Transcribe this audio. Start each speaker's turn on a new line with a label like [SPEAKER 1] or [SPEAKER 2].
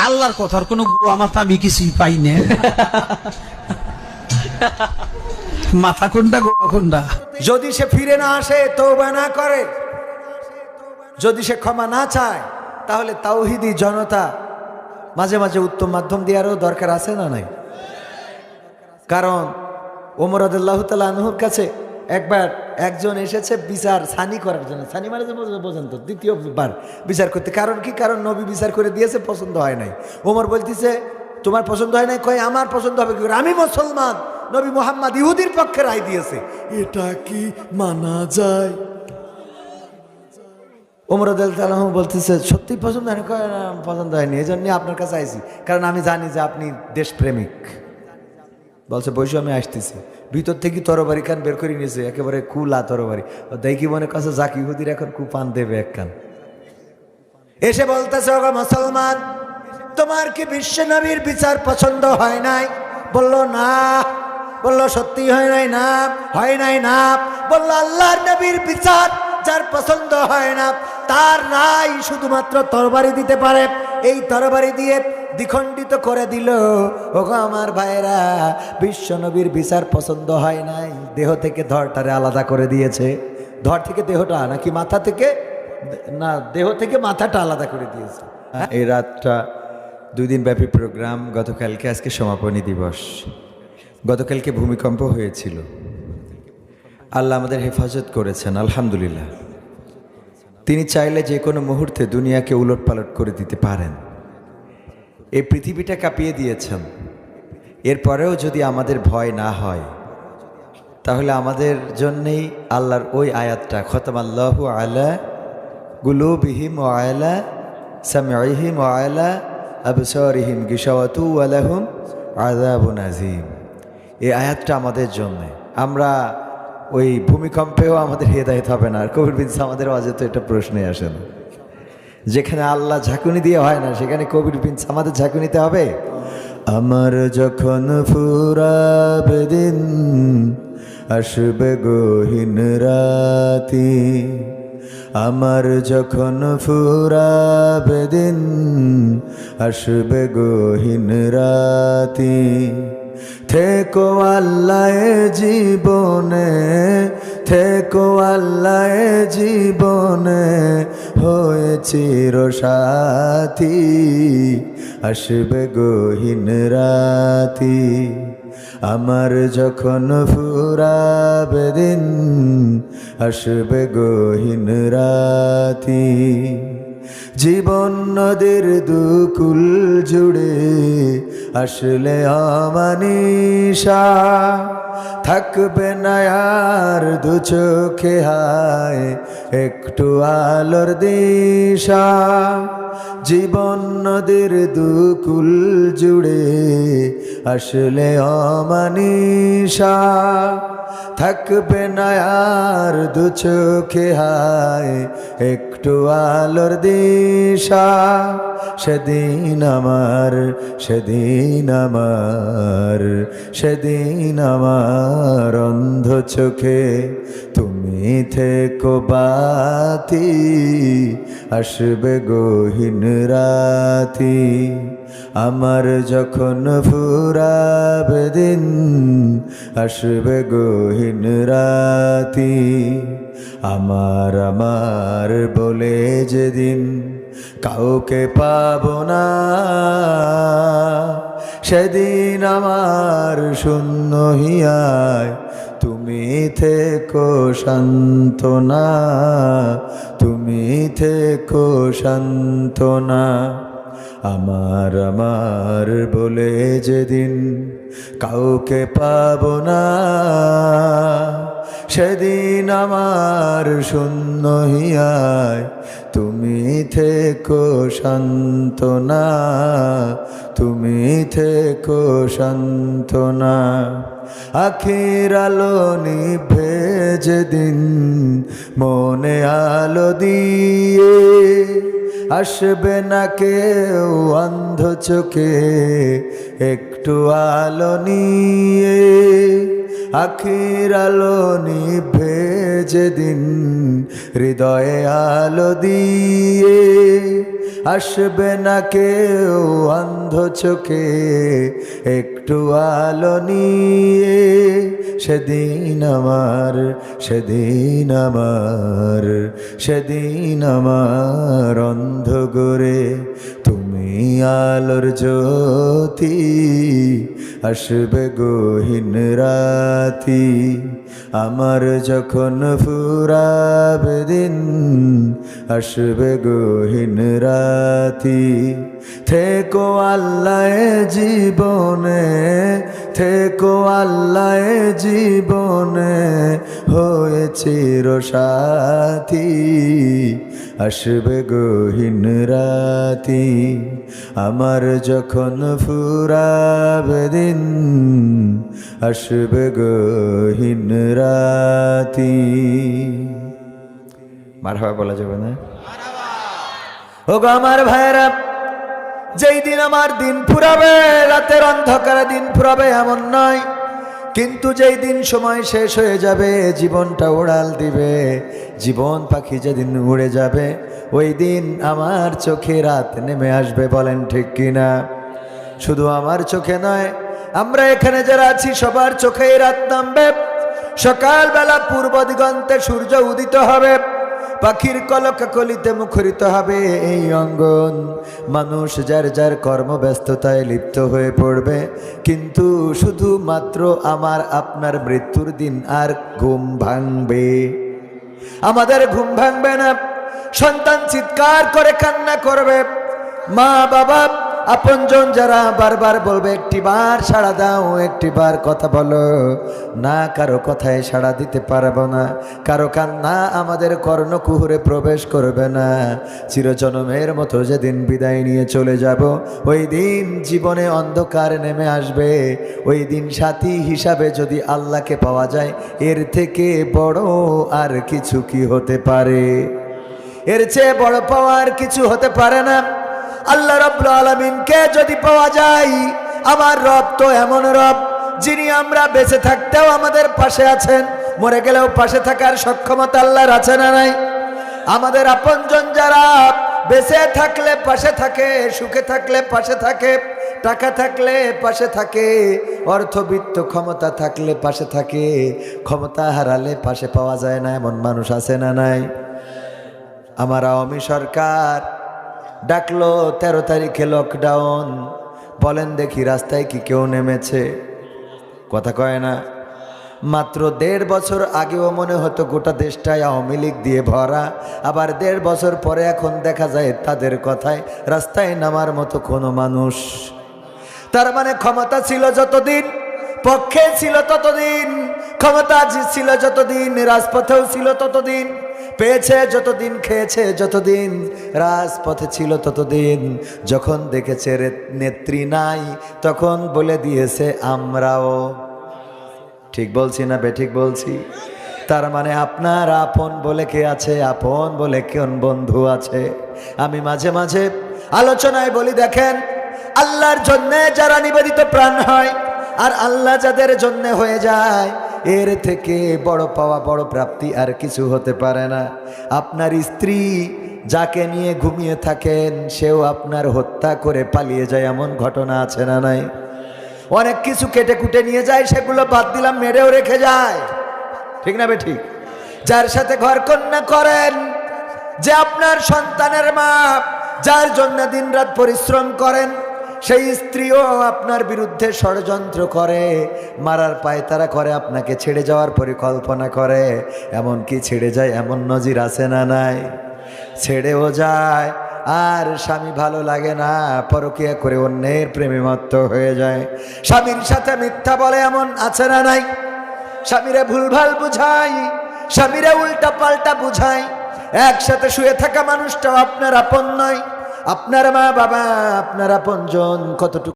[SPEAKER 1] আল্লাহর কথার কোনো আমার আমি কিছুই পাই না। মাথা কোনটা গোয়া কোনটা?
[SPEAKER 2] যদি সে ফিরে না আসে, তওবা না করে, যদি সে ক্ষমা না চায়, তাহলে তাওহীদি জনতা মাঝে মাঝে উত্তম মাধ্যম দেওয়ারও দরকার আছে না নাই? কারণ ওমর রাদিয়াল্লাহু তাআলা আনহুর কাছে একবার একজন এসেছে বিচার ছানি করার জন্য। ছানি মানে যে বোঝেন তো, দ্বিতীয়বার বিচার করতে। কারণ কি? কারণ নবী বিচার করে দিয়েছে, পছন্দ হয় নাই। ওমর বলতেছে তোমার পছন্দ হয় নাই? কয় আমার পছন্দ হবে কি করে? আমি মুসলমান, নবী মুহাম্মদ ইহুদির পক্ষে রায় দিয়েছে, এটা কি মানা যায়? ওমর রাদিয়াল্লাহু তাআলা বলতেছে সত্যি পছন্দ হয়নি? কয় না, পছন্দ হয়নি, এই জন্য আপনার কাছে আইছি, কারণ আমি জানি যে আপনি দেশপ্রেমিক। বলছে বৈশ আমি আসতেছি। ভিতর থেকে তরবারি খান বের করে নিয়েছে, একেবারে কুলা তরবারি। দেখি মনে কাছে যাক ইহুদির এখন কুপান দেবে এক কান। এসে বলতেছে ওগো মুসলমান, তোমার কি বিশ্ব নবীর বিচার পছন্দ হয় নাই? বললো না। বললো সত্যি হয় নাই? না। হয় নাই? না। বললো আল্লাহর নবীর বিচার যার পছন্দ হয় না, তার রায় শুধুমাত্র তরবারি দিতে পারে। এই তরবারি দিয়ে দ্বিখণ্ডিত করে দিল। ওগো আমার ভাইরা, বিশ্ব নবীর বিচার পছন্দ হয় নাই, দেহ থেকে ধরটারে আলাদা করে দিয়েছে। ধর থেকে দেহটা, নাকি মাথা থেকে? না, দেহ থেকে মাথাটা আলাদা করে দিয়েছে। এই রাতটা 2 দিন ব্যাপী প্রোগ্রাম। গতকালকে আজকে সমাপনী দিবস। গতকালকে ভূমিকম্প হয়েছিল, আল্লাহ আমাদের হেফাজত করেছেন আলহামদুলিল্লাহ। তিনি চাইলে যে কোনো মুহূর্তে দুনিয়াকে উলটপালট করে দিতে পারেন। এই পৃথিবীটা কাঁপিয়ে দিয়েছেন। এরপরেও যদি আমাদের ভয় না হয়, তাহলে আমাদের জন্যেই আল্লাহর ওই আয়াতটা, খতমাল্লাহু আলা কুলুবিহিম ওয়া আলা সামঈহিম ওয়া আলা আবসারিহিম গিশাওয়াতু ওয়া লাহুম আযাবুন আযীম, এই আয়াতটা আমাদের জন্য। আমরা ওই ভূমিকম্পেও আমাদের হেদায়েত হবে না। আর কবির বিন সামাদের ওয়াজে তো এটা প্রশ্নই আসে না। যেখানে আল্লাহ ঝাঁকুনি দিয়ে হয় না, সেখানে কবির বিন সামাদের ঝাঁকুনিতে হবে। আমার যখন ফুরাবে দিন, আসবে গহীন রাতি। আমার যখন ফুরাবে দিন, আসবে গহীন রাতি। থেকো আল্লাহ জীবনে, থেকো আল্লাহ জীবনে, হয়ে চির সাথী। আসবে গহীন রাতি। আমার যখন ফুরাবে দিন, আসবে গহীন রাতি। জীবন নদীর দুকুল জুড়ে আসলে অমানিশা, থাকবে না আর দু চোখে হায় একটু আলোর দিশা। জীবন নদীর দুকুল জুড়ে আসলে অমানিশা, থাকবে না আর দু চোখে হায় একটু আলোর দিশা। সেদিন আমার, সেদিন আমার, সেদিন আমার অন্ধ চোখে তুমি থেকো বাতি। আসবে গহীন রাতি। আমার যখন ফুরাবে দিন, আসবে গহীন রাতি। আমার আমার বলে যেদিন কাউকে পাবো না, সেদিন আমার শূন্য হিয়ায় তুমি থেকো সান্ত্বনা, তুমি থেকো সান্ত্বনা। আমার আমার বলে যেদিন কাউকে পাবো না, সেদিন আমার শূন্য হিয়ায় তুমি থেকো সান্ত্বনা, তুমি থেকো সান্ত্বনা। আখির আলো নিভে যেদিন মনে আলো দিয়ে, আসবে না কেউ অন্ধ চোখে একটু আলো নিয়ে। আখির আলো নিভে যেদিন হৃদয়ে আলো দিয়ে আসবে না কেউ অন্ধ চোখে একটু আলো নিয়ে সেদিন আমার অন্ধ গোরে তুমি আলোর জ্যোতি আসবে গহীন রাতি আমার যখন ফুরাবে দিন আসবে গহীন রাতি থেকো আল্লাহ জীবনে হয়ে চিরসাথী আসবে গহীন রাতি আমার যখন ফুরাবে দিন আসবে গহীন রাতি। মারহাবা বলা যাবে না? ওগো আমার ভাইরা, যেই দিন আমার দিন ফুরাবে, রাতের অন্ধকারে দিন ফুরাবে এমন নয়, কিন্তু যেই দিন সময় শেষ হয়ে যাবে, জীবনটা উড়াল দিবে, জীবন পাখি যেদিন উড়ে যাবে, ওই দিন আমার চোখে রাত নেমে আসবে। বলেন ঠিক কিনা? শুধু আমার চোখে নয়, আমরা এখানে যারা আছি সবার চোখেই রাত নামবে। সকালবেলা পূর্ব দিগন্তে সূর্য উদিত হবে, পাখির কলকাকলিতে মুখরিত হবে এই অঙ্গন, মানুষ যার যার কর্মব্যস্ততায় লিপ্ত হয়ে পড়বে, কিন্তু শুধুমাত্র আমার আপনার মৃত্যুর দিন আর ঘুম ভাঙবে। আমাদের ঘুম ভাঙবে না, সন্তান চিৎকার করে কান্না করবে, মা বাবা আপনজন যারা বারবার বলবে একটিবার সাড়া দাও, একটিবার কথা বলো না, কারো কথায় সাড়া দিতে পারবো না, কারো কান্না আমাদের কর্ণকুহরে প্রবেশ করবে না। চিরজনমের মতো যেদিন বিদায় নিয়ে চলে যাব, ওই দিন জীবনে অন্ধকার নেমে আসবে। ওই দিন সাথী হিসাবে যদি আল্লাহকে পাওয়া যায়, এর থেকে বড় আর কিছু কি হতে পারে? এর চেয়ে বড় পাওয়ার কিছু হতে পারে না। আল্লাহ রাব্বুল আলামিনকে যদি পাওয়া যায়, আমার রব তো এমন রব যিনি আমরা বেঁচে থাকতেও আমাদের পাশে আছেন, মরে গেলেও পাশে থাকার সক্ষমতা আল্লাহর আছে না নাই? আমাদের আপনজন যারা বেঁচে থাকলে পাশে থাকে, সুখে থাকলে পাশে থাকে, টাকা থাকলে পাশে থাকে, অর্থবিত্ত ক্ষমতা থাকলে পাশে থাকে, ক্ষমতা হারালে পাশে পাওয়া যায় না, এমন মানুষ আছে না নাই? আমার আওয়ামী সরকার ডাকলো 13 তারিখে লকডাউন, বলেন দেখি রাস্তায় কি কেউ নেমেছে? কথা কয় না। মাত্র 1.5 বছর আগেও মনে হতো গোটা দেশটাই আওয়ামী লীগ দিয়ে ভরা, আবার 1.5 বছর পরে এখন দেখা যায় তাদের কথায় রাস্তায় নামার মতো কোনো মানুষ। তার মানে ক্ষমতা ছিল যতদিন, পক্ষে ছিল ততদিন, ক্ষমতা ছিল যতদিন, রাজপথেও ছিল ততদিন, পেয়েছে যতদিন, খেয়েছে যতদিন, রাজপথে ছিল ততদিন। যখন দেখেছে নেত্রী নাই, তখন বলে দিয়েছে আমরাও। ঠিক বলছি না বেঠিক বলছি? তার মানে আপনার আপন বলে কে আছে? আপন বলে কোন বন্ধু আছে? আমি মাঝে মাঝে আলোচনায় বলি, দেখেন আল্লাহর জন্য যারা নিবেদিত প্রাণ হয়, আর আল্লাহ যাদের জন্য হয়ে যায়, এর থেকে বড় পাওয়া, বড় প্রাপ্তি আর কিছু হতে পারে না। আপনার স্ত্রী যাকে নিয়ে ঘুমিয়ে থাকেন, সেও আপনার হত্যা করে পালিয়ে যায়, এমন ঘটনা আছে না নাই? অনেক কিছু কেটে কুটে নিয়ে যায়, সেগুলো বাদ দিলাম, মেরেও রেখে যায়। ঠিক না বেঠিক? যার সাথে ঘর কন্যা করেন, যে আপনার সন্তানের মা, যার জন্য দিনরাত পরিশ্রম করেন, সেই স্ত্রীও আপনার বিরুদ্ধে ষড়যন্ত্র করে, মারার পায়তারা করে, আপনাকে ছেড়ে যাওয়ার পরিকল্পনা করে। এমন কি ছেড়ে যায়, এমন নজির আছে না নাই? ছেড়েও যায়, আর স্বামী ভালো লাগে না, পরকীয়া করে অন্যের প্রেমে মত্ত হয়ে যায়। স্বামীর সাথে মিথ্যা বলে, এমন আছে না নাই? স্বামীরে ভুলভাল বুঝাই, স্বামীরে উল্টা পাল্টা বুঝাই। একসাথে শুয়ে থাকা মানুষটাও আপনার আপন নয়। আপনার মা বাবা, আপনার আপনজন কতটুকু